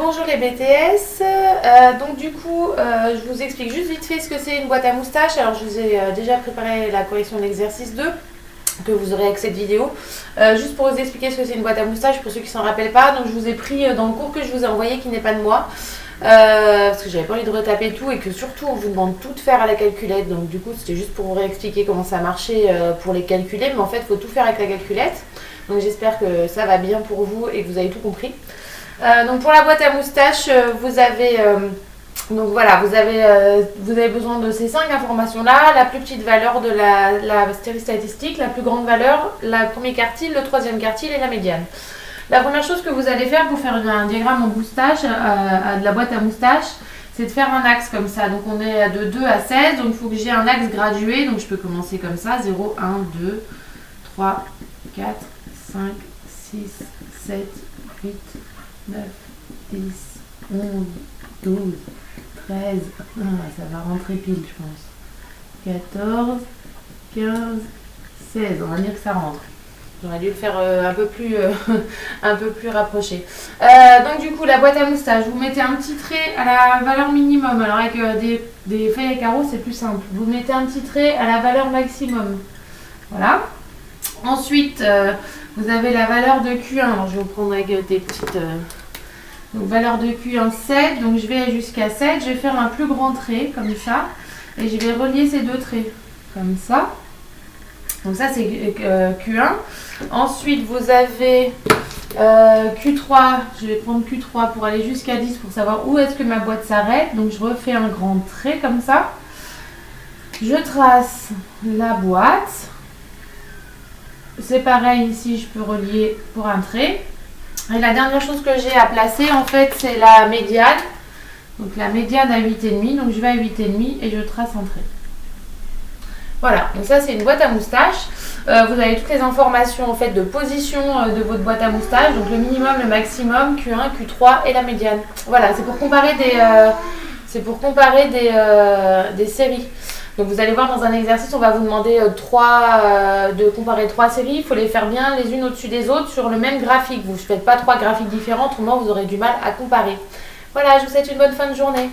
Bonjour les BTS, donc du coup je vous explique juste vite fait ce que c'est une boîte à moustache. Alors je vous ai déjà préparé la correction de l'exercice 2 que vous aurez avec cette vidéo. Juste pour vous expliquer ce que c'est une boîte à moustache pour ceux qui ne s'en rappellent pas, donc je vous ai pris dans le cours que je vous ai envoyé qui n'est pas de moi. Parce que j'avais pas envie de retaper tout et que surtout on vous demande tout de faire à la calculette, donc du coup c'était juste pour vous réexpliquer comment ça marchait pour les calculer, mais en fait il faut tout faire avec la calculette. Donc j'espère que ça va bien pour vous et que vous avez tout compris. Donc pour la boîte à moustache, vous avez donc voilà, vous avez besoin de ces 5 informations là, la plus petite valeur de la série statistique, la plus grande valeur, le premier quartile, le troisième quartile et la médiane. La première chose que vous allez faire pour faire un diagramme en moustache de la boîte à moustache, c'est de faire un axe comme ça. Donc on est de 2 à 16, donc il faut que j'ai un axe gradué, donc je peux commencer comme ça, 0, 1, 2, 3, 4, 5, 6, 7, 8, 9, 10, 11, 12, 13, ça va rentrer pile je pense, 14, 15, 16, on va dire que ça rentre. J'aurais dû le faire un peu plus rapproché. Donc du coup, la boîte à moustache, vous mettez un petit trait à la valeur minimum. Alors avec des feuilles à carreaux, c'est plus simple. Vous mettez un petit trait à la valeur maximum. Voilà. Ensuite, vous avez la valeur de Q1. Alors je vais vous prendre avec des petites... donc valeur de Q1, 7. Donc je vais jusqu'à 7. Je vais faire un plus grand trait, comme ça. Et je vais relier ces deux traits, comme ça. Donc ça c'est Q1. Ensuite vous avez Q3, je vais prendre Q3 pour aller jusqu'à 10 pour savoir où est-ce que ma boîte s'arrête. Donc je refais un grand trait comme ça. Je trace la boîte. C'est pareil ici, je peux relier pour un trait. Et la dernière chose que j'ai à placer en fait c'est la médiane. Donc la médiane à 8,5, donc je vais à 8,5 et je trace un trait. Voilà, donc ça c'est une boîte à moustache. Vous avez toutes les informations en fait de position de votre boîte à moustache, donc le minimum, le maximum, Q1, Q3 et la médiane. Voilà, c'est pour comparer des séries. Donc vous allez voir dans un exercice, on va vous demander de comparer 3 séries. Il faut les faire bien les unes au-dessus des autres sur le même graphique. Vous ne faites pas 3 graphiques différents, autrement vous aurez du mal à comparer. Voilà, je vous souhaite une bonne fin de journée.